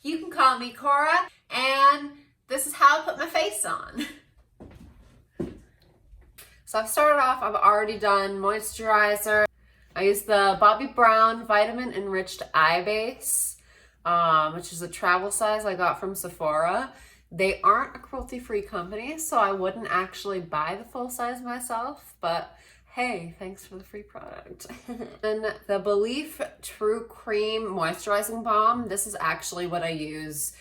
You can call me Cora, and this is how I put my face on. So I've started off, I've already done moisturizer. I use the Bobbi Brown Vitamin Enriched Eye Base, which is a travel size I got from Sephora. They aren't a cruelty-free company, so I wouldn't actually buy the full size myself, but hey, thanks for the free product. And the Belif True Cream Moisturizing Balm. This is actually what I use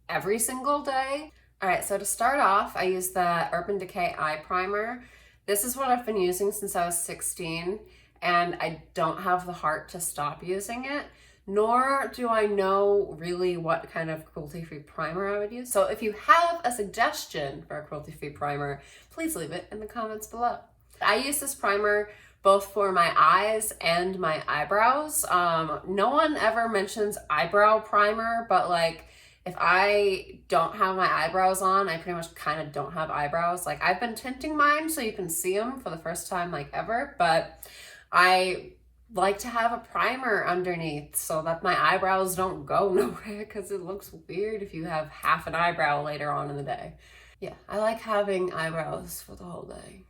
every single day. All right, so to start off, I use the Urban Decay Eye Primer. This is what I've been using since I was 16, and I don't have the heart to stop using it, nor do I know really what kind of cruelty-free primer I would use. So if you have a suggestion for a cruelty-free primer, please leave it in the comments below. I use this primer both for my eyes and my eyebrows. No one ever mentions eyebrow primer, but like if I don't have my eyebrows on, I pretty much kind of don't have eyebrows. Like I've been tinting mine so you can see them for the first time like ever, but I like to have a primer underneath so that my eyebrows don't go nowhere because it looks weird if you have half an eyebrow later on in the day. Yeah, I like having eyebrows for the whole day.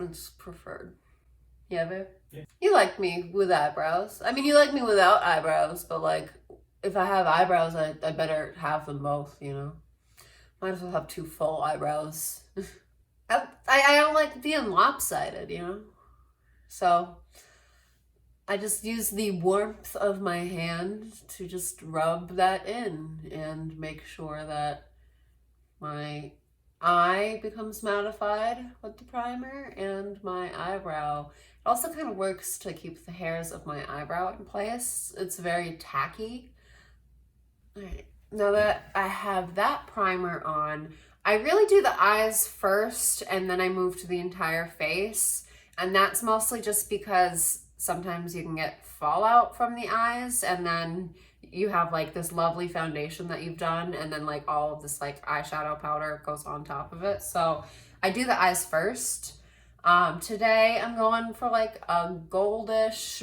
It's preferred. Yeah, babe? Yeah. You like me with eyebrows. I mean, you like me without eyebrows, but like, if I have eyebrows, I better have them both, you know? Might as well have two full eyebrows. I don't like being lopsided, you know? So, I just use the warmth of my hand to just rub that in and make sure that my eye becomes mattified with the primer and my eyebrow. It also kind of works to keep the hairs of my eyebrow in place. It's very tacky. All right, now that I have that primer on, I really do the eyes first and then I move to the entire face. And that's mostly just because sometimes you can get fallout from the eyes and then you have like this lovely foundation that you've done and then like all of this like eyeshadow powder goes on top of it. So I do the eyes first. Today I'm going for like a goldish,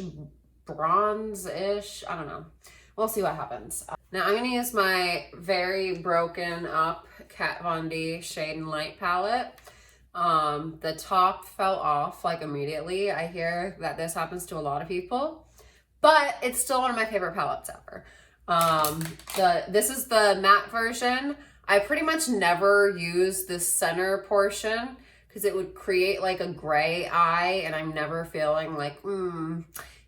bronze-ish, I don't know. We'll see what happens. Now I'm gonna use my very broken up Kat Von D Shade and Light palette. The top fell off like immediately. I hear that this happens to a lot of people, but it's still one of my favorite palettes ever. This is the matte version. I pretty much never use this center portion because it would create like a gray eye and I'm never feeling like, you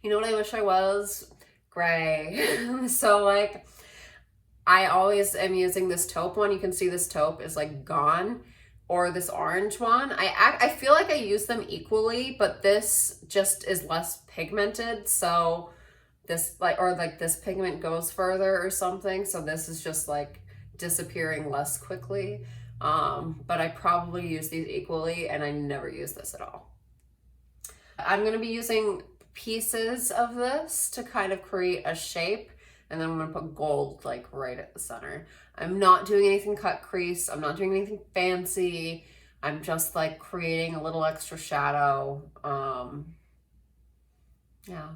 know what I wish I was? Gray. So like, I always am using this taupe one. You can see this taupe is like gone, or this orange one. I feel like I use them equally, but this just is less pigmented. So this this pigment goes further or something. So this is just like disappearing less quickly. But I probably use these equally and I never use this at all. I'm gonna be using pieces of this to kind of create a shape. And then I'm gonna put gold like right at the center. I'm not doing anything cut crease. I'm not doing anything fancy. I'm just like creating a little extra shadow. Yeah,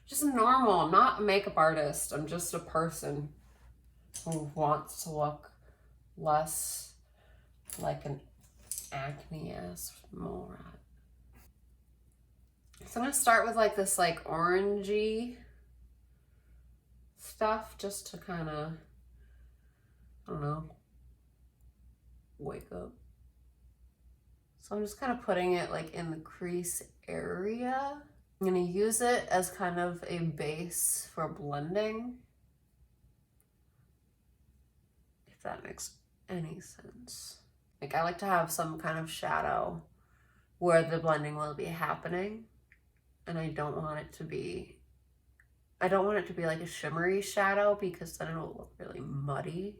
just normal. I'm not a makeup artist. I'm just a person who wants to look less like an acne-ass mole rat. So I'm gonna start with like this like orangey stuff just to kind of, I don't know, wake up. So I'm just kind of putting it like in the crease area. I'm going to use it as kind of a base for blending, if that makes any sense. Like I like to have some kind of shadow where the blending will be happening, and I don't want it to be like a shimmery shadow because then it'll look really muddy.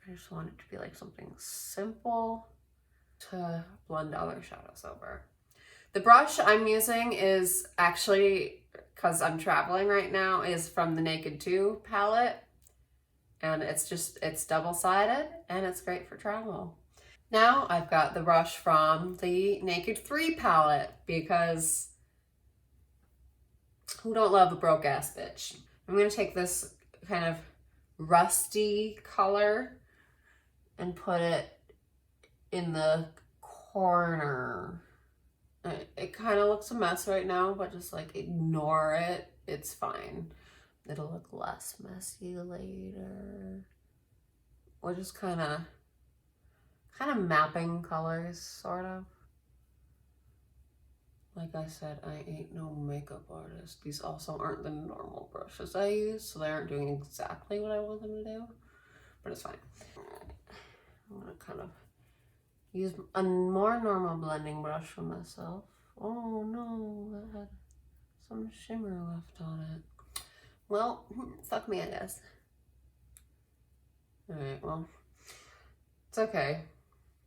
I just want it to be like something simple to blend other shadows over. The brush I'm using is actually, because I'm traveling right now, is from the Naked 2 palette. And it's double-sided and it's great for travel. Now I've got the brush from the Naked 3 palette because who don't love a broke ass bitch? I'm gonna take this kind of rusty color and put it in the corner. It kind of looks a mess right now, but just like ignore it. It's fine. It'll look less messy later. We're just kind of mapping colors, sort of. Like I said, I ain't no makeup artist. These also aren't the normal brushes I use, so they aren't doing exactly what I want them to do, but it's fine. I'm gonna kind of use a more normal blending brush for myself. Oh no, that had some shimmer left on it. Well, fuck me, I guess. Alright, well, it's okay.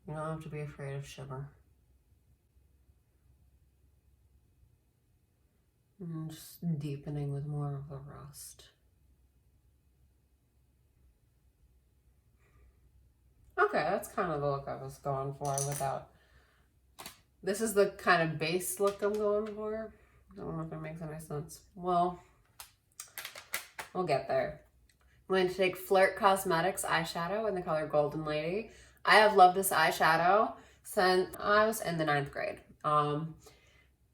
You don't have to be afraid of shimmer. And just deepening with more of the rust. Okay, that's kind of the look I was going for without... This is the kind of base look I'm going for. I don't know if it makes any sense. Well, we'll get there. I'm going to take FLIRT Cosmetics eyeshadow in the color Golden Lady. I have loved this eyeshadow since I was in the 9th grade.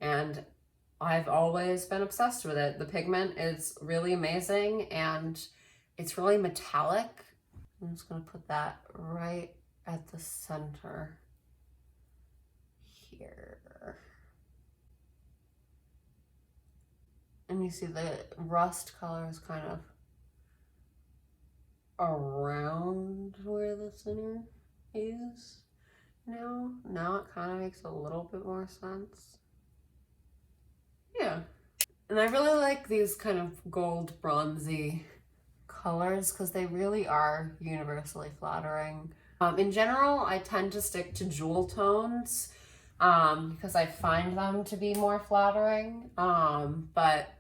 And I've always been obsessed with it. The pigment is really amazing and it's really metallic. I'm just going to put that right at the center here. And you see the rust color is kind of around where the center is now. Now it kind of makes a little bit more sense. Yeah. And I really like these kind of gold bronzy colors because they really are universally flattering. In general, I tend to stick to jewel tones because I find them to be more flattering. But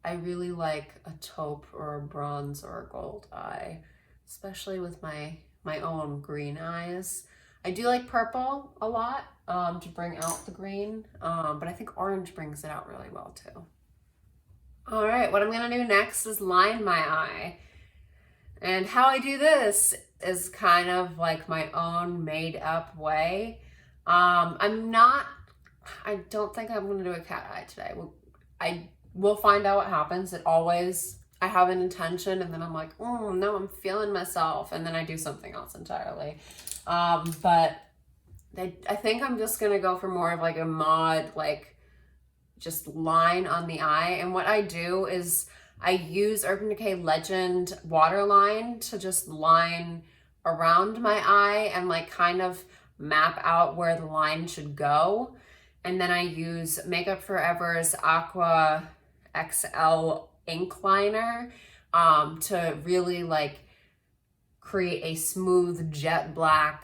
I really like a taupe or a bronze or a gold eye, especially with my own green eyes. I do like purple a lot to bring out the green, but I think orange brings it out really well too. All right, what I'm gonna do next is line my eye. And how I do this is kind of like my own made up way. I don't think I'm gonna do a cat eye today. We'll find out what happens. I have an intention and then I'm like, oh no, I'm feeling myself. And then I do something else entirely. But I think I'm just gonna go for more of like a mod, like just line on the eye. And what I do is I use Urban Decay Legend Waterline to just line around my eye and like kind of map out where the line should go. And then I use Makeup Forever's Aqua XL ink liner to really like create a smooth jet black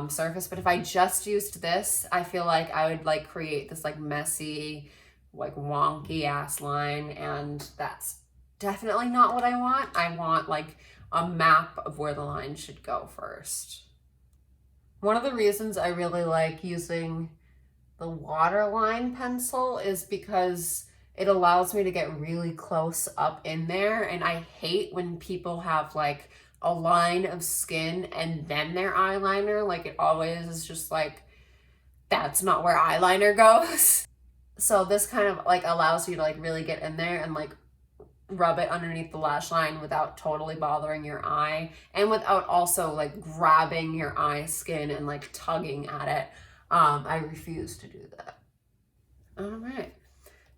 surface. But if I just used this, I feel like I would like create this like messy, like wonky ass line, and that's definitely not what I want. I want like a map of where the line should go first. One of the reasons I really like using the waterline pencil is because it allows me to get really close up in there, and I hate when people have like a line of skin and then their eyeliner. Like it always is just like, that's not where eyeliner goes. So this kind of like allows you to like really get in there and like rub it underneath the lash line without totally bothering your eye and without also like grabbing your eye skin and like tugging at it. I refuse to do that. All right,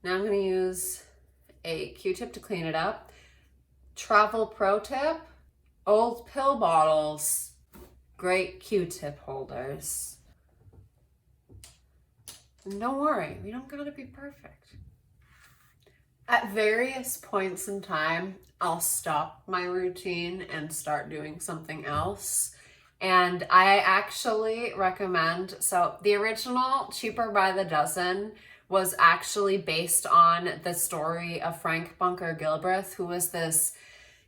now I'm gonna use a Q-tip to clean it up. Travel pro tip, old pill bottles, great Q-tip holders. And don't worry, we don't gotta be perfect. At various points in time, I'll stop my routine and start doing something else. And I actually recommend, so the original Cheaper by the Dozen was actually based on the story of Frank Bunker Gilbreth, who was this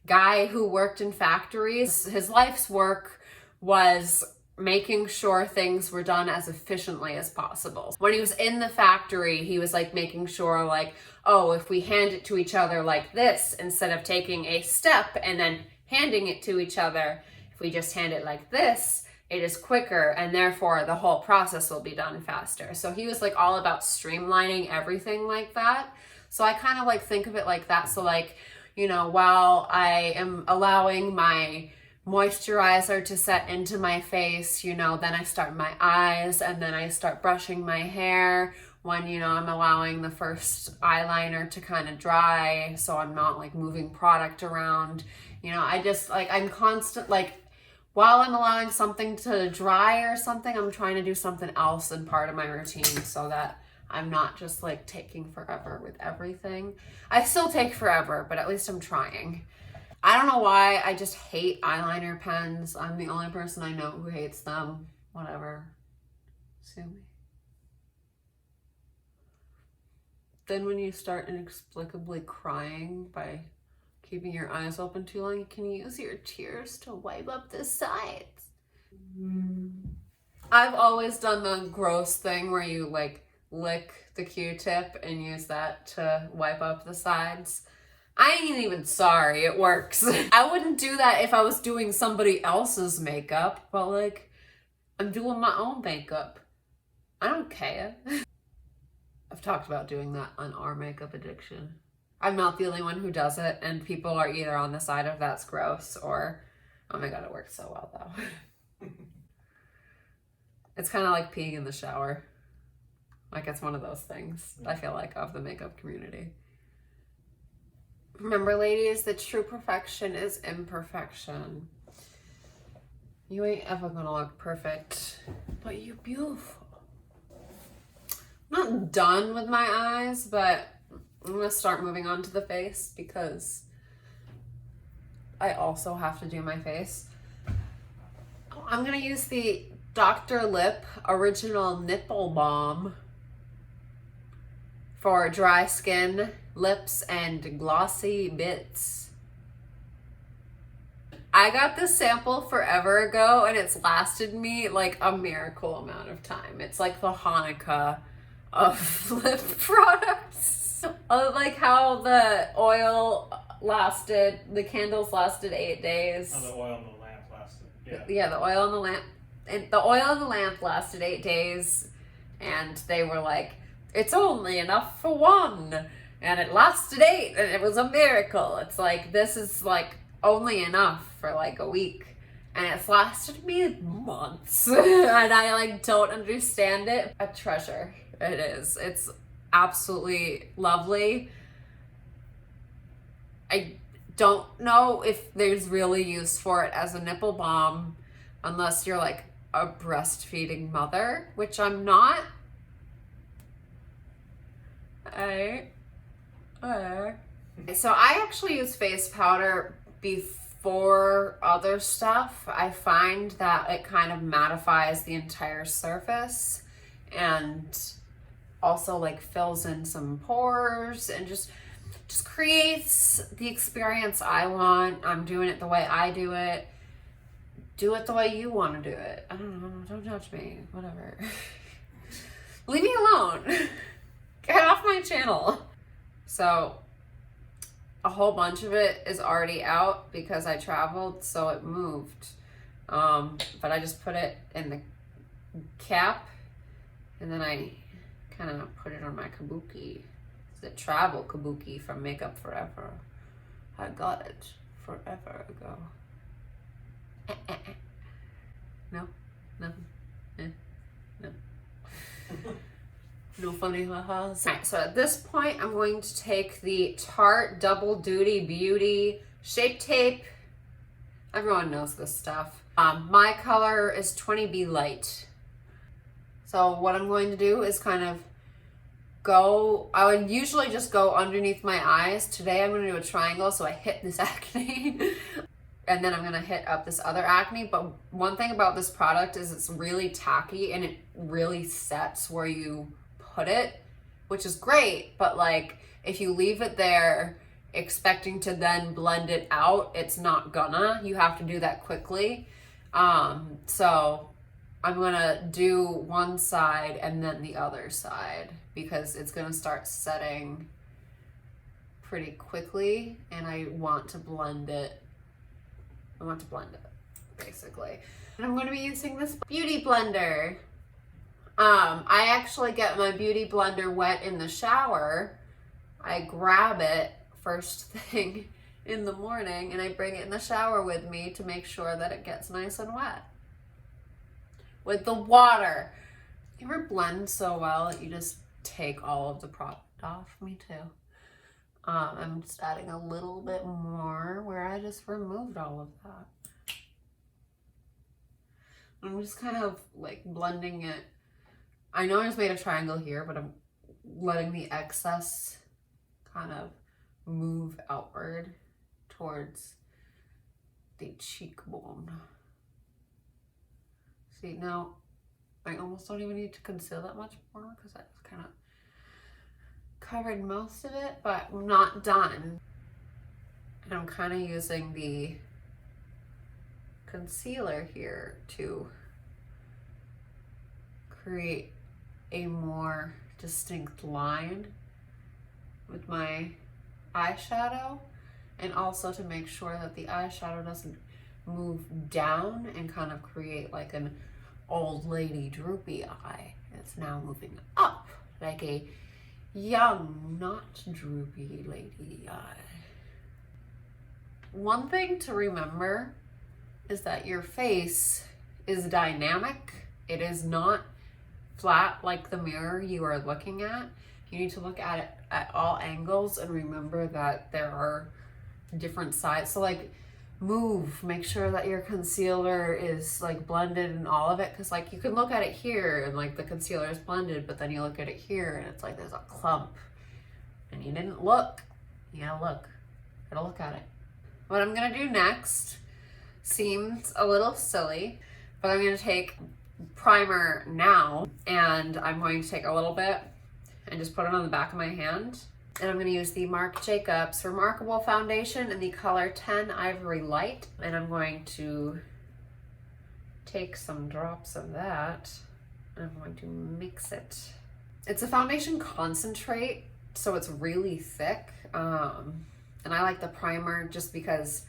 guy who worked in factories. His life's work was making sure things were done as efficiently as possible. When he was in the factory, he was like making sure like, oh, if we hand it to each other like this, instead of taking a step and then handing it to each other, if we just hand it like this, it is quicker, and therefore the whole process will be done faster. So he was like all about streamlining everything like that. So I kind of like think of it like that. So like, you know, while I am allowing my moisturizer to set into my face, you know, then I start my eyes, and then I start brushing my hair when, you know, I'm allowing the first eyeliner to kind of dry, so I'm not like moving product around. You know, I just like, I'm constant, like while I'm allowing something to dry or something, I'm trying to do something else in part of my routine so that I'm not just like taking forever with everything. I still take forever, but at least I'm trying. I don't know why, I just hate eyeliner pens. I'm the only person I know who hates them. Whatever. Sue me. Then when you start inexplicably crying by keeping your eyes open too long, you can use your tears to wipe up the sides. I've always done the gross thing where you like lick the Q-tip and use that to wipe up the sides. I ain't even sorry, it works. I wouldn't do that if I was doing somebody else's makeup, but like, I'm doing my own makeup. I don't care. I've talked about doing that on our makeup addiction. I'm not the only one who does it, and people are either on the side of that's gross or, oh my god, it works so well though. It's kind of like peeing in the shower. Like, it's one of those things, I feel like, of the makeup community. Remember, ladies, that true perfection is imperfection. You ain't ever gonna look perfect, but you're beautiful. I'm not done with my eyes, but I'm gonna start moving on to the face because I also have to do my face. I'm gonna use the Dr. Lipp Original Nipple Balm for dry skin, lips, and glossy bits. I got this sample forever ago and it's lasted me like a miracle amount of time. It's like the Hanukkah of lip products. Like how the oil lasted, the candles lasted 8 days. Oh, the oil in the lamp lasted. Yeah. Yeah, the oil in the lamp. And the oil in the lamp lasted 8 days, and they were like, it's only enough for one, and it lasted 8, and it was a miracle. It's like, this is like only enough for like a week, and it's lasted me months. And I like don't understand it. A treasure it is. It's absolutely lovely. I don't know if there's really use for it as a nipple balm unless you're like a breastfeeding mother, which I'm not. So I actually use face powder before other stuff. I find that it kind of mattifies the entire surface and also like fills in some pores and just creates the experience I want. I'm doing it the way I do it. Do it the way you want to do it. I don't know. Don't judge me. Whatever. Leave me alone. Get off my channel. So a whole bunch of it is already out because I traveled, so it moved. But I just put it in the cap and then I kind of put it on my kabuki. It's a travel kabuki from Makeup Forever. I got it forever ago. No, no, no. No funny ha-has. Alright, so at this point, I'm going to take the Tarte Double Duty Beauty Shape Tape. Everyone knows this stuff. My color is 20B Light. So what I'm going to do is kind of go, I would usually just go underneath my eyes. Today I'm going to do a triangle, so I hit this acne. And then I'm going to hit up this other acne. But one thing about this product is it's really tacky and it really sets where you put it, which is great. But like, if you leave it there expecting to then blend it out, it's not gonna. You have to do that quickly. So I'm gonna do one side and then the other side because it's gonna start setting pretty quickly and I want to blend it. Basically. And I'm going to be using this beauty blender. I actually get my beauty blender wet in the shower. I grab it first thing in the morning and I bring it in the shower with me to make sure that it gets nice and wet. With the water. You ever blend so well that you just take all of the product off? Me too. I'm just adding a little bit more where I just removed all of that. I'm just kind of like blending it. I know I just made a triangle here, but I'm letting the excess kind of move outward towards the cheekbone. See, now I almost don't even need to conceal that much more because I just kind of covered most of it, but I'm not done. And I'm kind of using the concealer here to create a more distinct line with my eyeshadow, and also to make sure that the eyeshadow doesn't move down and kind of create like an old lady droopy eye. It's now moving up like a young, not droopy lady eye. One thing to remember is that your face is dynamic. It is not flat like the mirror you are looking at. You need to look at it at all angles and remember that there are different sides. So like make sure that your concealer is like blended in all of it, because like you can look at it here and like the concealer is blended, but then you look at it here and it's like there's a clump and you didn't look. You gotta look. Gotta look at it. What I'm gonna do next seems a little silly, but I'm gonna take primer now and I'm going to take a little bit and just put it on the back of my hand. And I'm going to use the Marc Jacobs Remarcable foundation in the color 10 Ivory Light. And I'm going to take some drops of that and I'm going to mix it. It's a foundation concentrate, so it's really thick. And I like the primer just because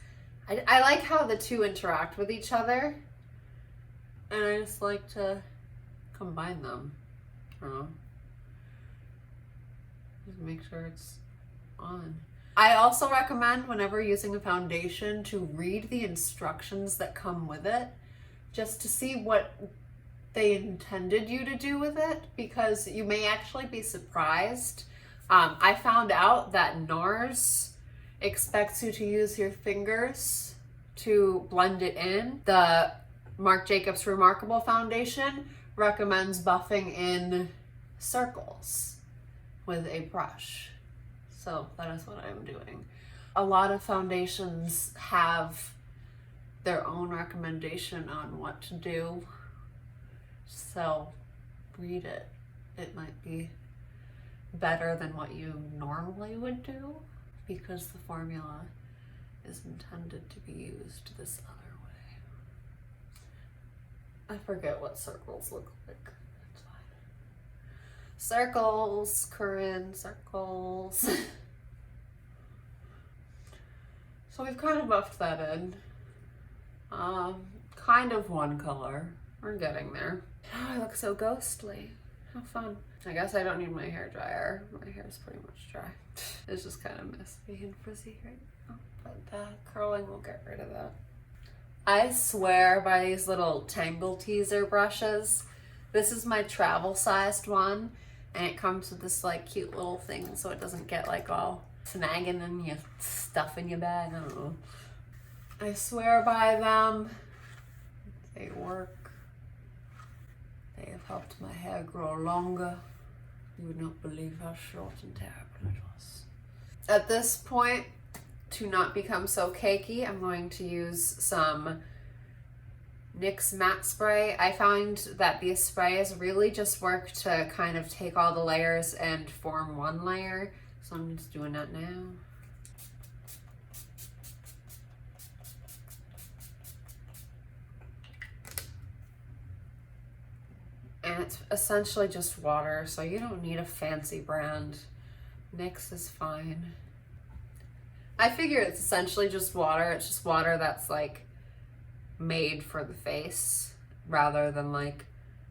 I like how the two interact with each other. And I just like to combine them. I don't know. Just make sure it's on. I also recommend whenever using a foundation to read the instructions that come with it, just to see what they intended you to do with it, because you may actually be surprised. I found out that NARS expects you to use your fingers to blend it in. The Marc Jacobs Remarcable foundation recommends buffing in circles with a brush. So that is what I'm doing. A lot of foundations have their own recommendation on what to do. So read it. It might be better than what you normally would do because the formula is intended to be used this other way. I forget what circles look like. It's fine. Circles, Corinne, circles. So we've kind of buffed that in. Kind of one color. We're getting there. Oh, I look so ghostly. How fun. I guess I don't need my hair dryer. My hair is pretty much dry. It's just kind of messy and frizzy right now. But the curling will get rid of that. I swear by these little Tangle Teaser brushes. This is my travel sized one. And it comes with this like cute little thing so it doesn't get like all snagging and your stuff in your bag. I don't know. I swear by them. They work. They have helped my hair grow longer. You would not believe how short and terrible it was. At this point, to not become so cakey, I'm going to use some NYX matte spray. I find that these sprays really just work to kind of take all the layers and form one layer. So I'm just doing that now. it's essentially just water, so you don't need a fancy brand. NYX is fine. I figure it's essentially just water. It's just water that's like made for the face rather than like,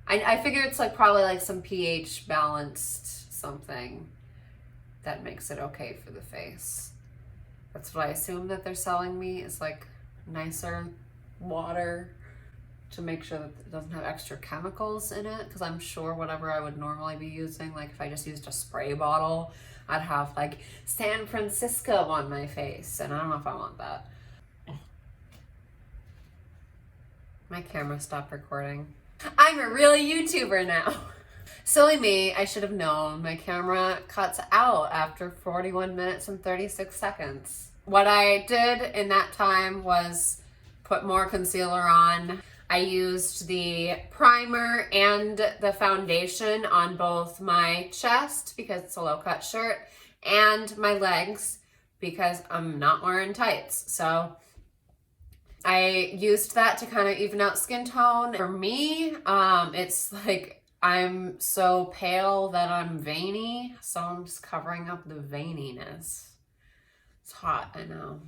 I figure it's like probably like some pH balanced something that makes it okay for the face. That's what I assume that they're selling me, is like nicer water to make sure that it doesn't have extra chemicals in it, because I'm sure whatever I would normally be using, like if I just used a spray bottle, I'd have like San Francisco on my face, and I don't know if I want that. My camera stopped recording. I'm a real YouTuber now. Silly me, I should have known. My camera cuts out after 41 minutes and 36 seconds. What I did in that time was put more concealer on. I used the primer and the foundation on both my chest because it's a low cut shirt and my legs because I'm not wearing tights. So I used that to kind of even out skin tone. For me, it's like I'm so pale that I'm veiny, so I'm just covering up the veininess. It's hot, I know.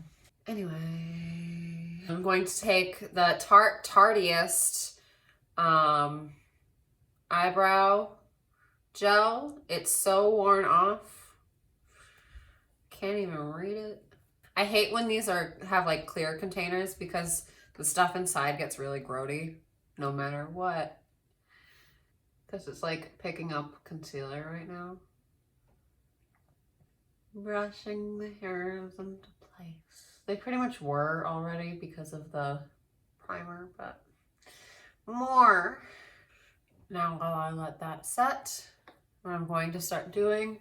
Anyway, I'm going to take the Tarteist eyebrow gel. It's so worn off. Can't even read it. I hate when these have like clear containers because the stuff inside gets really grody no matter what. Because it's like picking up concealer right now. Brushing the hairs into place. They pretty much were already because of the primer, but more. Now while I let that set, what I'm going to start doing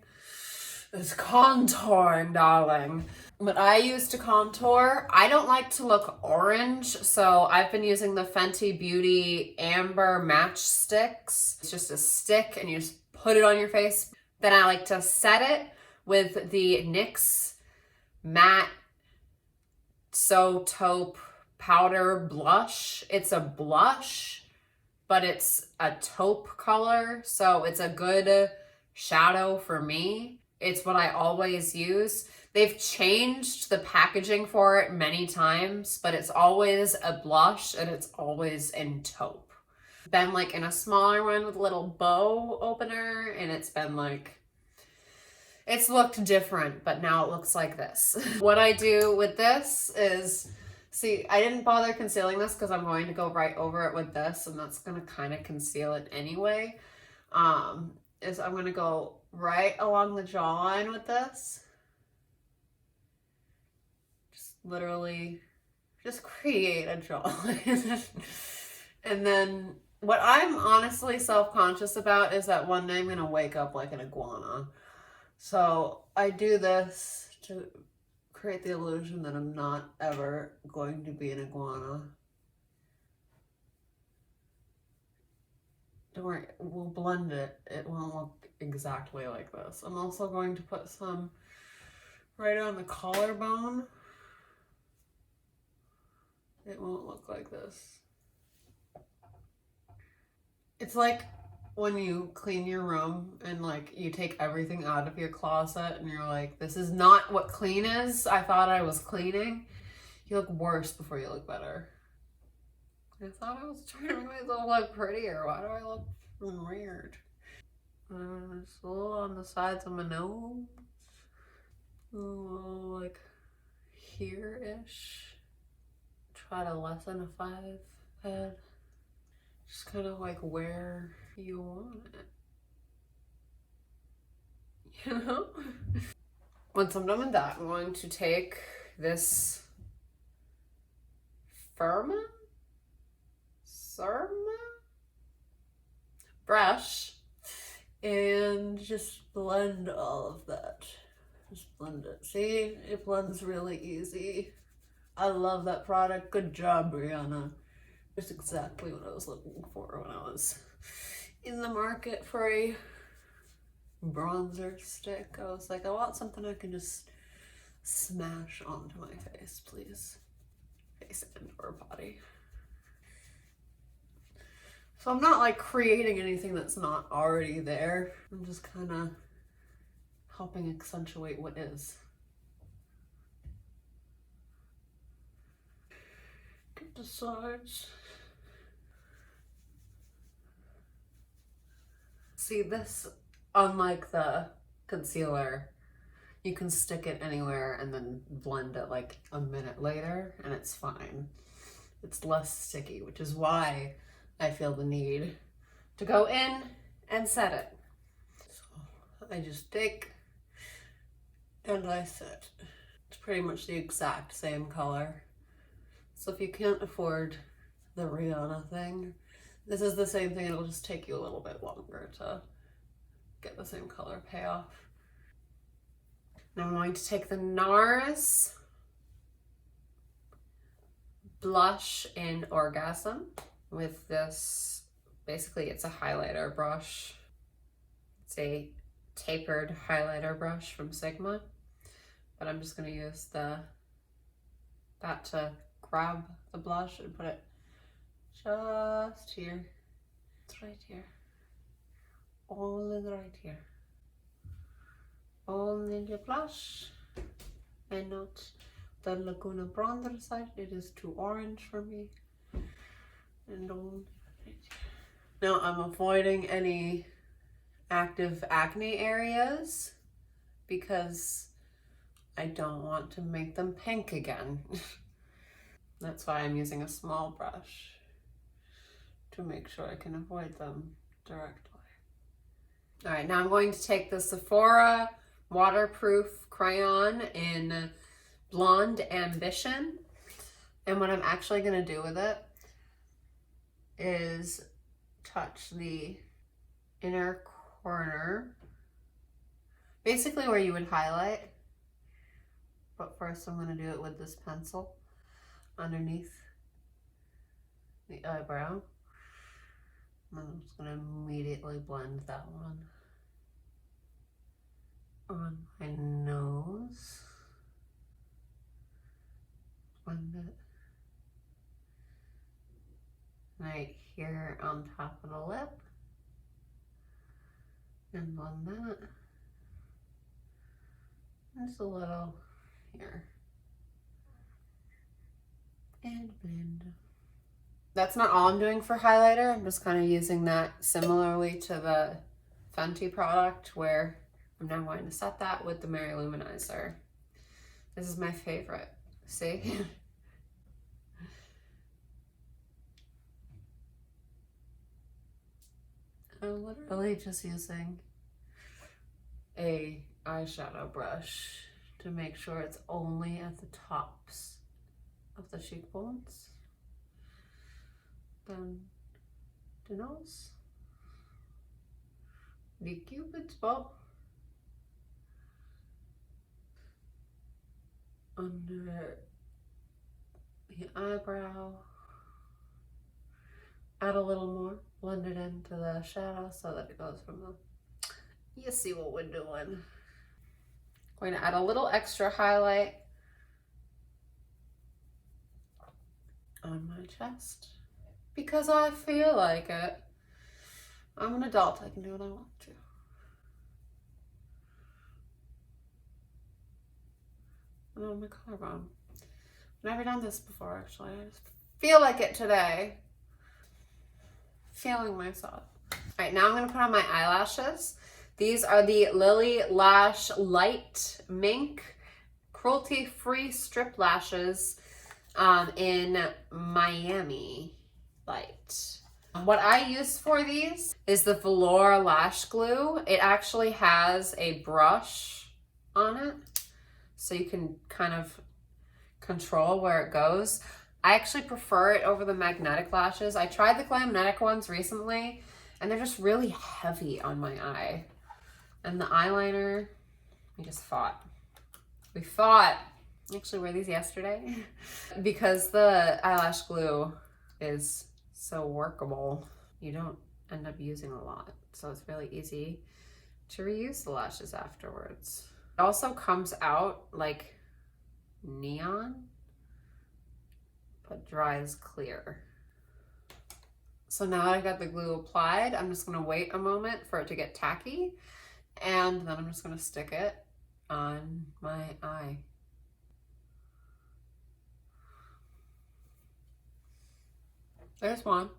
is contouring, darling. What I use to contour, I don't like to look orange, so I've been using the Fenty Beauty Amber Match Sticks. It's just a stick and you just put it on your face. Then I like to set it with the NYX Matte So Taupe Powder Blush. It's a blush, but it's a taupe color, so it's a good shadow for me. It's what I always use. They've changed the packaging for it many times, but it's always a blush and it's always in taupe. Been like in a smaller one with a little bow opener, and it's been like, it's looked different, but now it looks like this. What I do with this is, see, I didn't bother concealing this because I'm going to go right over it with this, and that's gonna kind of conceal it anyway. Is I'm gonna go right along the jawline with this. Just literally, just create a jawline. And then what I'm honestly self-conscious about is that one day I'm gonna wake up like an iguana. So I do this to create the illusion that I'm not ever going to be an iguana. Don't worry, we'll blend it. It won't look exactly like this. I'm also going to put some right on the collarbone. It won't look like this. It's like when you clean your room and like you take everything out of your closet and you're like, this is not what clean is. I thought I was cleaning. You look worse before you look better. I thought I was trying to make myself look prettier. Why do I look weird? It's a little on the sides of my nose. A little like here-ish. Try to lessen a 5 head. Just kind of like where you want it. You know? Once I'm done with that, I'm going to take this Firma brush and just blend all of that. Just blend it. See, it blends really easy. I love that product. Good job, Brianna. It's exactly what I was looking for when I was in the market for a bronzer stick. I was like, I want something I can just smash onto my face, please. Face and or body. So I'm not like creating anything that's not already there. I'm just kind of helping accentuate what is. Get the sides. See this, unlike the concealer, you can stick it anywhere and then blend it like a minute later and it's fine. It's less sticky, which is why I feel the need to go in and set it. So I just take and I set. It's pretty much the exact same color. So if you can't afford the Rihanna thing, this is the same thing. It'll just take you a little bit longer to get the same color payoff. Now I'm going to take the NARS blush in Orgasm with this, basically it's a highlighter brush. It's a tapered highlighter brush from Sigma, but I'm just going to use that to grab the blush and put it just here. It's right here. Only right here. Only the blush and not the Laguna bronzer side. It is too orange for me. And only right here. Now I'm avoiding any active acne areas because I don't want to make them pink again. That's why I'm using a small brush to make sure I can avoid them directly. All right, now I'm going to take the Sephora waterproof crayon in Blonde Ambition. And what I'm actually gonna do with it is touch the inner corner, basically where you would highlight. But first I'm gonna do it with this pencil underneath the eyebrow. And I'm just gonna immediately blend that one on my nose. Blend it right here on top of the lip. And blend that. Just a little here. And blend. That's not all I'm doing for highlighter. I'm just kind of using that similarly to the Fenty product, where I'm now going to set that with the Mary Luminizer. This is my favorite. See? I'm literally just using a eyeshadow brush to make sure it's only at the tops of the cheekbones. Then the nose, the Cupid's bow, under the eyebrow, add a little more, blend it into the shadow so that it goes from the, you see what we're doing. Going to add a little extra highlight on my chest because I feel like it. I'm an adult, I can do what I want to. And on my collarbone. Never done this before actually. I just feel like it today. Feeling myself. All right, now I'm gonna put on my eyelashes. These are the Lily Lash Light Mink cruelty-free strip lashes in Miami Light. What I use for these is the Velour Lash Glue. It actually has a brush on it, so you can kind of control where it goes. I actually prefer it over the magnetic lashes. I tried the Glamnetic ones recently, and they're just really heavy on my eye. And the eyeliner, we just fought. We fought. I actually wore these yesterday because the eyelash glue is so workable. You don't end up using a lot, so it's really easy to reuse the lashes afterwards. It also comes out like neon, but dries clear. So now that I got the glue applied, I'm just gonna wait a moment for it to get tacky, and then I'm just gonna stick it on my eye. There's one.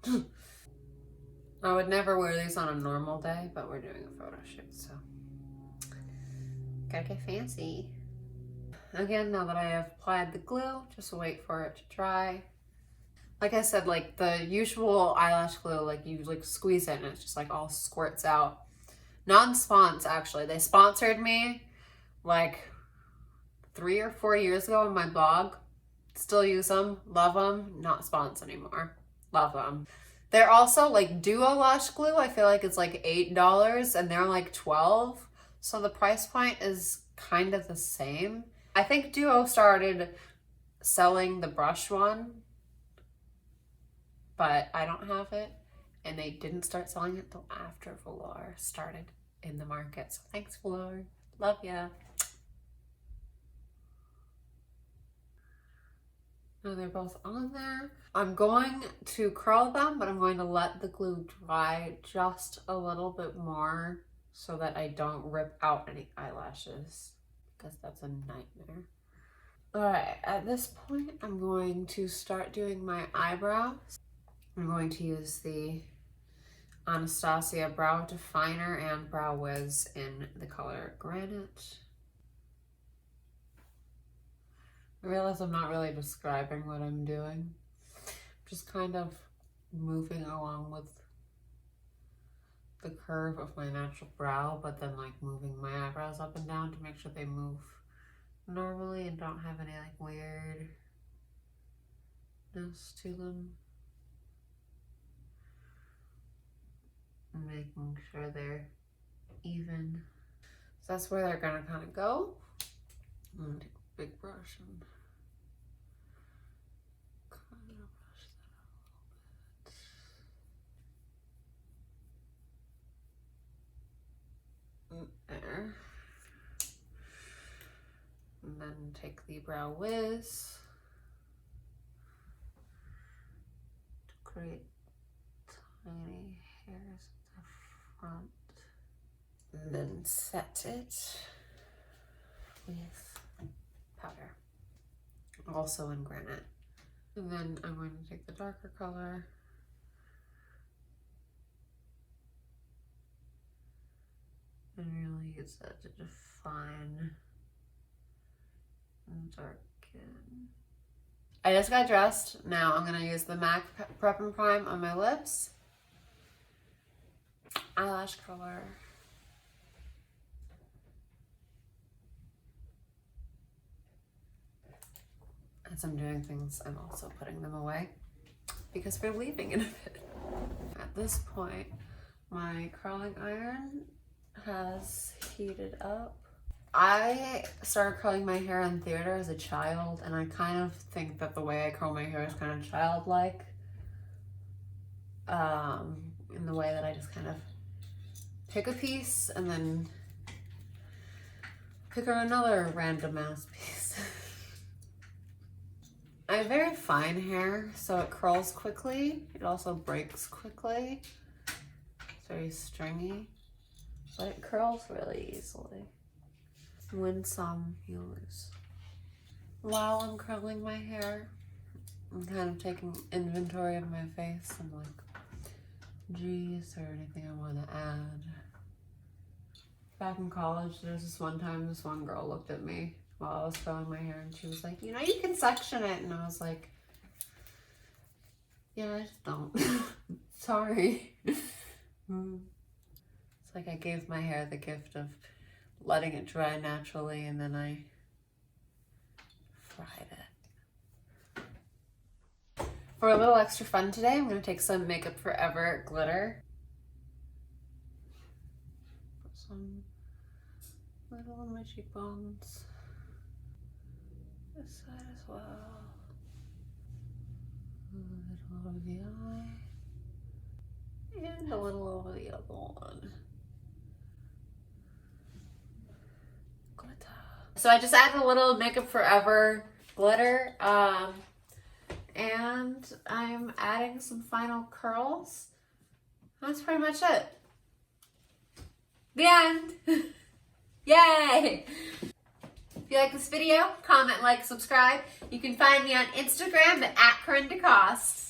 I would never wear these on a normal day, but we're doing a photo shoot, so gotta get fancy. Again, now that I have applied the glue, just wait for it to dry. Like I said, like the usual eyelash glue, like you like squeeze it and it's just like all squirts out. Non-spons, actually. They sponsored me like 3 or 4 years ago on my blog. Still use them, love them, not spons anymore. Love them. They're also like Duo Lash Glue. I feel like it's like $8 and they're like $12. So the price point is kind of the same. I think Duo started selling the brush one, but I don't have it. And they didn't start selling it until after Velour started in the market. So thanks, Velour. Love ya. Now they're both on there. I'm going to curl them, but I'm going to let the glue dry just a little bit more so that I don't rip out any eyelashes, because that's a nightmare. All right, at this point, I'm going to start doing my eyebrows. I'm going to use the Anastasia Brow Definer and Brow Wiz in the color Granite. I realize I'm not really describing what I'm doing. I'm just kind of moving along with the curve of my natural brow, but then like moving my eyebrows up and down to make sure they move normally and don't have any like weirdness to them. And making sure they're even. So that's where they're gonna kind of go. I'm gonna take a big brush and kind of brush that a little bit. There. And then take the Brow Wiz to create tiny hairs at the front. And then set it with powder, also in Granite. And then I'm going to take the darker color and really use that to define and darken. I just got dressed. Now I'm gonna use the MAC Prep and Prime on my lips. Eyelash color. As I'm doing things, I'm also putting them away because we're leaving in a bit. At this point, my curling iron has heated up. I started curling my hair in theater as a child, and I kind of think that the way I curl my hair is kind of childlike. In the way that I just kind of pick a piece and then pick another random ass piece. I have very fine hair, so it curls quickly. It also breaks quickly. It's very stringy, but it curls really easily. Win some, you lose. While I'm curling my hair, I'm kind of taking inventory of my face and like, geez, or anything I want to add. Back in college, there's this one time this one girl looked at me while I was curling my hair and she was like, you know, you can section it. And I was like, yeah, I just don't. Sorry. It's like I gave my hair the gift of letting it dry naturally and then I fried it. For a little extra fun today, I'm going to take some Makeup Forever glitter. Put some little on my cheekbones. This side as well. A little over the eye. And a little over the other one. So I just added a little Makeup Forever glitter, And I'm adding some final curls. That's pretty much it. The end. Yay! If you like this video, comment, like, subscribe. You can find me on Instagram at @CorinneDeCoste.